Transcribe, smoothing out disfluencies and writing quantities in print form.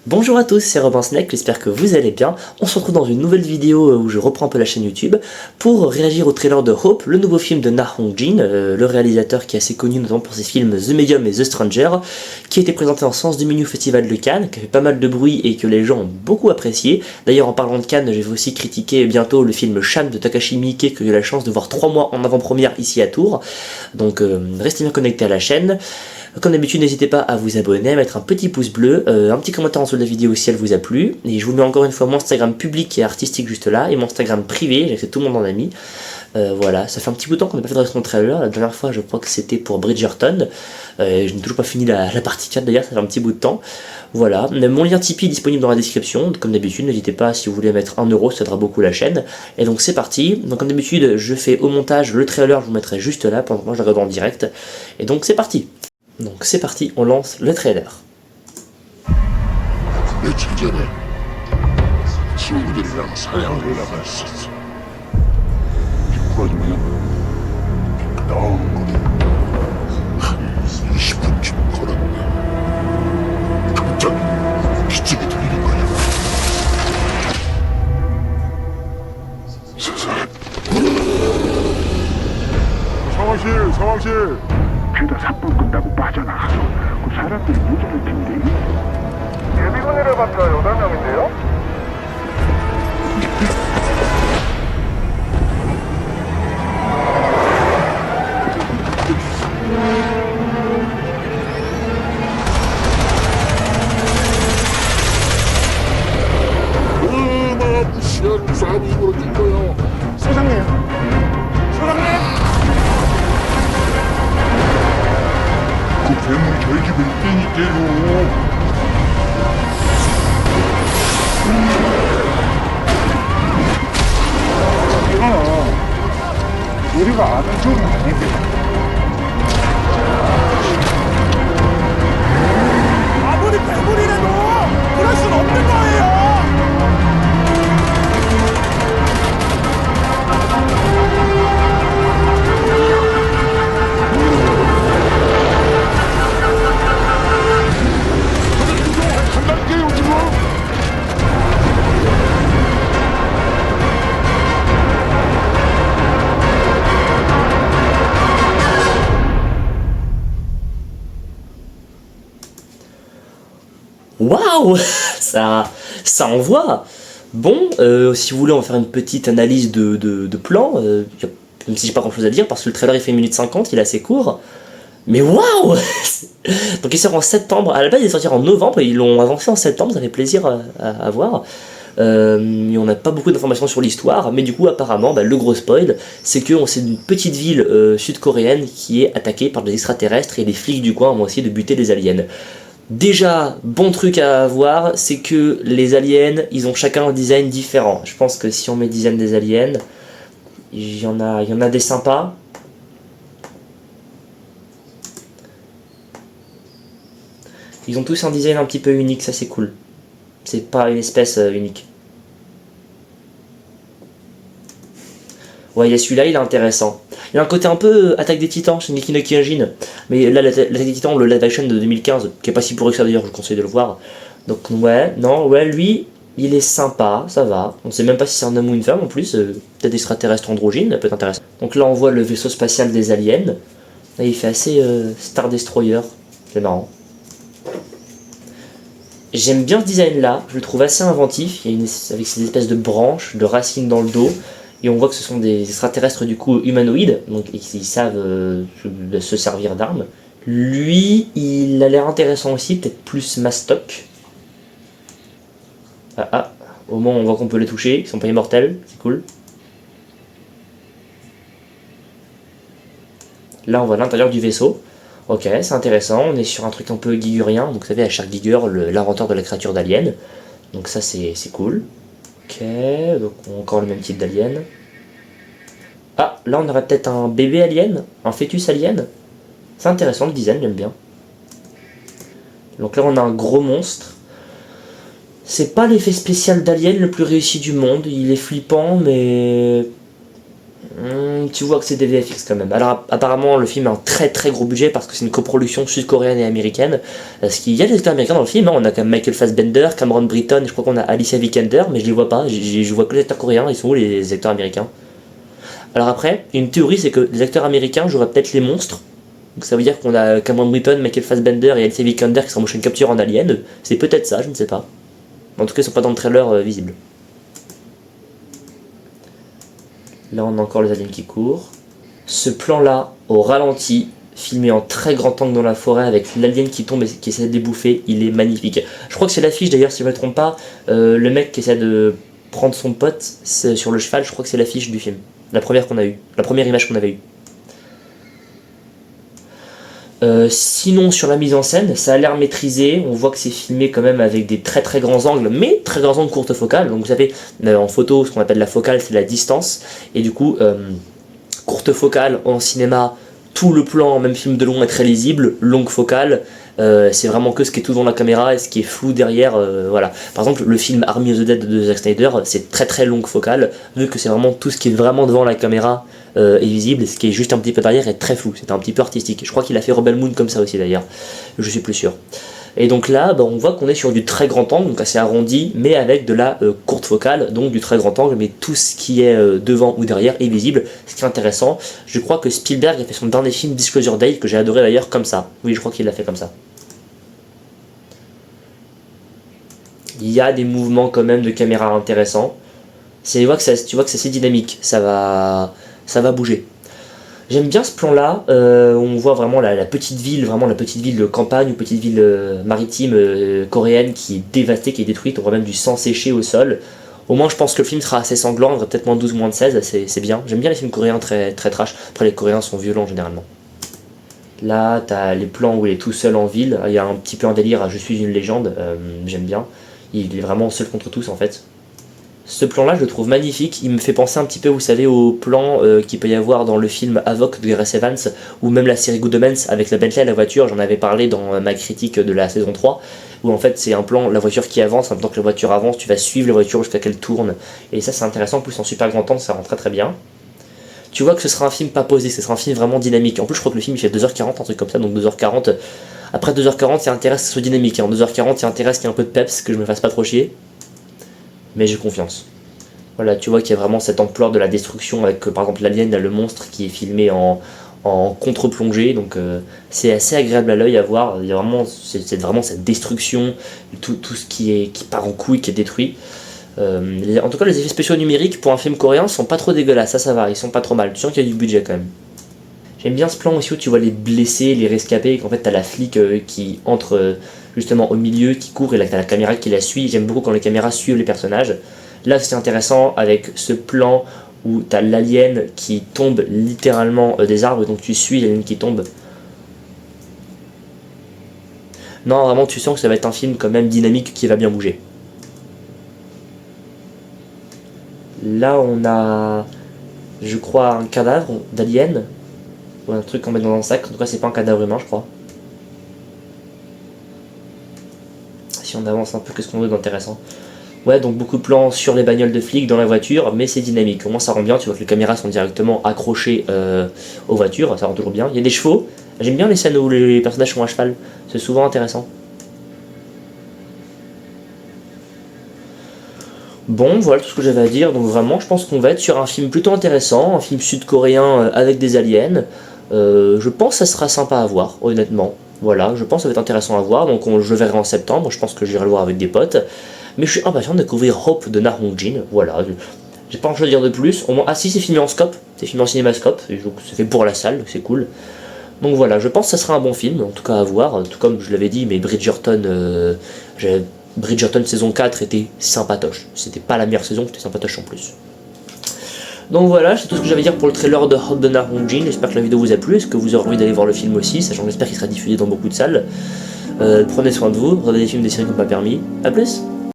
Bonjour à tous, c'est Robin Snake, j'espère que vous allez bien. On se retrouve dans une nouvelle vidéo où je reprends un peu la chaîne YouTube pour réagir au trailer de Hope, le nouveau film de Na Hong-jin, le réalisateur qui est assez connu notamment pour ses films The Medium et The Stranger, qui a été présenté en Sens du Menu au Festival de Cannes, qui a fait pas mal de bruit et que les gens ont beaucoup apprécié. D'ailleurs en parlant de Cannes, je vais aussi critiquer bientôt le film Shan de Takashi Miike que j'ai eu la chance de voir 3 mois en avant-première ici à Tours. Donc restez bien connectés à la chaîne. Comme d'habitude, n'hésitez pas à vous abonner, à mettre un petit pouce bleu, un petit commentaire en dessous de la vidéo si elle vous a plu. Et je vous mets encore une fois mon Instagram public et artistique juste là, et mon Instagram privé, j'accepte tout le monde en ami. Voilà, ça fait un petit bout de temps qu'on n'a pas fait de réaction de trailer. La dernière fois, je crois que c'était pour Bridgerton. Je n'ai toujours pas fini la partie 4 d'ailleurs, ça fait un petit bout de temps. Voilà, mon lien Tipeee est disponible dans la description. Comme d'habitude, n'hésitez pas si vous voulez mettre 1€, ça aidera beaucoup la chaîne. Et donc c'est parti. Donc comme d'habitude, je fais au montage le trailer, je vous mettrai juste là pendant que moi je regarde en direct. Et donc c'est parti. Donc c'est parti, on lance le trailer. 상황실 죄다 3분 끝나고 빠져나가서 그 사람들이 모자랄 텐데. 예비군이를 받들어 8명인데요? 얼마나 무시한 싸움이 벌어진 거야. 소장님 소장님 그 괴물이 저희 집에 있다니까요. 이거는 우리가 아는 쪽은 아닌데 아무리 괴물이라도 그럴 순 없는 거예요. 장난게요 지금? Waouh, ça envoie. Bon, si vous voulez, on va faire une petite analyse de plan, même si j'ai pas grand chose à dire, parce que le trailer il fait 1 minute 50, il est assez court. Mais waouh. Donc il sort en septembre, à la base il est sorti en novembre, et ils l'ont avancé en septembre, ça fait plaisir à voir. On n'a pas beaucoup d'informations sur l'histoire, mais du coup apparemment, le gros spoil, c'est que c'est une petite ville sud-coréenne qui est attaquée par des extraterrestres, et les flics du coin vont essayer de buter les aliens. Déjà, bon truc à voir, c'est que les aliens, ils ont chacun un design différent. Je pense que si on met le design des aliens, il y en a des sympas. Ils ont tous un design un petit peu unique, ça c'est cool. C'est pas une espèce unique. Ouais, il y a celui-là, il est intéressant. Il y a un côté un peu Attaque des Titans chez Shingeki no Kyojin. Mais là, l'Attaque des Titans, le live action de 2015, qui est pas si pourri que ça d'ailleurs, je vous conseille de le voir. Donc ouais, non, ouais, lui, il est sympa, ça va. On sait même pas si c'est un homme ou une femme en plus. Peut-être extraterrestre androgyne, ça peut être intéressant. Donc là, on voit le vaisseau spatial des aliens. Là, il fait assez Star Destroyer. C'est marrant. J'aime bien ce design là, je le trouve assez inventif. Il y a avec ces espèces de branches, de racines dans le dos. Et on voit que ce sont des extraterrestres du coup humanoïdes, donc ils savent se servir d'armes. Lui, il a l'air intéressant aussi, peut-être plus mastoc. Au moins on voit qu'on peut les toucher, ils sont pas immortels, c'est cool. Là on voit l'intérieur du vaisseau. Ok, c'est intéressant, on est sur un truc un peu gigurien, donc vous savez, à chaque Giger, l'inventeur de la créature d'Alien. Donc ça c'est cool. Ok, donc encore le même type d'alien. Ah, là on aurait peut-être un bébé alien, un fœtus alien. C'est intéressant le design, j'aime bien. Donc là on a un gros monstre. C'est pas l'effet spécial d'Alien le plus réussi du monde, il est flippant mais Tu vois que c'est des VFX quand même. Alors apparemment le film a un très très gros budget parce que c'est une coproduction sud-coréenne et américaine. Parce qu'il y a des acteurs américains dans le film, hein. On a quand même Michael Fassbender, Cameron Britton, et je crois qu'on a Alicia Vikander, mais je les vois pas, je vois que les acteurs coréens, ils sont où les acteurs américains? Alors après, une théorie c'est que les acteurs américains joueraient peut-être les monstres. Donc ça veut dire qu'on a Cameron Britton, Michael Fassbender et Alicia Vikander qui sont en motion capture en Alien. C'est peut-être ça, je ne sais pas. En tout cas ils sont pas dans le trailer visible. Là on a encore les aliens qui courent. Ce plan là, au ralenti, filmé en très grand angle dans la forêt avec l'alien qui tombe et qui essaie de les bouffer, il est magnifique. Je crois que c'est l'affiche d'ailleurs, si je ne me trompe pas, le mec qui essaie de prendre son pote sur le cheval, je crois que c'est l'affiche du film. La première qu'on a eue, la première image qu'on avait eue. Sinon sur la mise en scène, ça a l'air maîtrisé, on voit que c'est filmé quand même avec des très très grands angles, mais très grands angles courte focale, donc vous savez, en photo, ce qu'on appelle la focale, c'est la distance, et du coup, courte focale en cinéma, tout le plan, même film de long est très lisible, longue focale, c'est vraiment que ce qui est tout dans la caméra et ce qui est flou derrière, voilà. Par exemple, le film Army of the Dead de Zack Snyder, c'est très très longue focale, vu que c'est vraiment tout ce qui est vraiment devant la caméra est visible, et ce qui est juste un petit peu derrière est très flou, c'est un petit peu artistique. Je crois qu'il a fait Rebel Moon comme ça aussi d'ailleurs, je suis plus sûr. Et donc là, on voit qu'on est sur du très grand angle, donc assez arrondi, mais avec de la courte focale, donc du très grand angle, mais tout ce qui est devant ou derrière est visible, ce qui est intéressant. Je crois que Spielberg a fait son dernier film Disclosure Day, que j'ai adoré d'ailleurs comme ça. Oui, je crois qu'il l'a fait comme ça. Il y a des mouvements quand même de caméra intéressants. Tu vois que c'est assez dynamique, ça va bouger. J'aime bien ce plan-là, on voit vraiment la petite ville de campagne ou petite ville maritime coréenne qui est dévastée, qui est détruite, on voit même du sang séché au sol. Au moins je pense que le film sera assez sanglant, on va peut-être moins 12, moins de 16, c'est bien. J'aime bien les films coréens très, très trash, après les coréens sont violents généralement. Là t'as les plans où il est tout seul en ville, il y a un petit peu un délire à je suis une légende, j'aime bien. Il est vraiment seul contre tous en fait. Ce plan-là, je le trouve magnifique, il me fait penser un petit peu, vous savez, au plan qu'il peut y avoir dans le film Avoc de Gareth Evans, ou même la série Good Omens avec la Bentley et la voiture, j'en avais parlé dans ma critique de la saison 3, où en fait c'est un plan, la voiture qui avance, en même temps que la voiture avance, tu vas suivre la voiture jusqu'à qu'elle tourne, et ça c'est intéressant, en plus en super grand angle, ça rend très très bien. Tu vois que ce sera un film pas posé, ce sera un film vraiment dynamique, en plus je crois que le film il fait 2h40, un truc comme ça, donc 2h40, après 2h40 il y a intérêt que ce soit dynamique, en 2h40 il y a intérêt qu'il y ait un peu de peps, que je me fasse pas trop chier. Mais j'ai confiance. Voilà, tu vois qu'il y a vraiment cette ampleur de la destruction avec par exemple l'alien, le monstre qui est filmé en contre-plongée, donc c'est assez agréable à l'œil à voir. Il y a vraiment, c'est vraiment cette destruction, tout ce qui part en couille, qui est détruit. En tout cas, les effets spéciaux numériques pour un film coréen sont pas trop dégueulasses, ça va, ils sont pas trop mal. Tu sens qu'il y a du budget quand même. J'aime bien ce plan aussi où tu vois les blessés, les rescapés, et qu'en fait t'as la flic qui entre justement au milieu, qui court, et là t'as la caméra qui la suit. J'aime beaucoup quand les caméras suivent les personnages. Là c'est intéressant avec ce plan où t'as l'alien qui tombe littéralement des arbres, donc tu suis l'alien qui tombe. Non, vraiment tu sens que ça va être un film quand même dynamique qui va bien bouger. Là on a, je crois, un cadavre d'alien. Ou un truc qu'on met dans un sac, en tout cas c'est pas un cadavre humain je crois. Si on avance un peu, qu'est-ce qu'on veut d'intéressant? Ouais, donc beaucoup de plans sur les bagnoles de flics dans la voiture, mais c'est dynamique, au moins ça rend bien, tu vois que les caméras sont directement accrochées aux voitures, ça rend toujours bien. Il y a des chevaux, j'aime bien les scènes où les personnages sont à cheval, c'est souvent intéressant. Bon, voilà tout ce que j'avais à dire, donc vraiment je pense qu'on va être sur un film plutôt intéressant, un film sud-coréen avec des aliens. Je pense que ça sera sympa à voir, honnêtement. Voilà, je pense que ça va être intéressant à voir, donc je le verrai en septembre, je pense que j'irai le voir avec des potes. Mais je suis impatient de découvrir Hope de Na Hong-jin, voilà. J'ai pas grand chose à dire de plus, au moins, ah si, c'est filmé en scope, c'est filmé en cinémascope, donc c'est fait pour la salle, c'est cool. Donc voilà, je pense que ça sera un bon film, en tout cas à voir, tout comme je l'avais dit, mais Bridgerton saison 4 était sympatoche, c'était pas la meilleure saison, c'était sympatoche en plus. Donc voilà, c'est tout ce que j'avais à dire pour le trailer de Hope de Na Hong-jin. J'espère que la vidéo vous a plu, est-ce que vous aurez envie d'aller voir le film aussi, sachant que j'espère qu'il sera diffusé dans beaucoup de salles. Prenez soin de vous, regardez des films, des séries qui n'ont pas permis, à plus.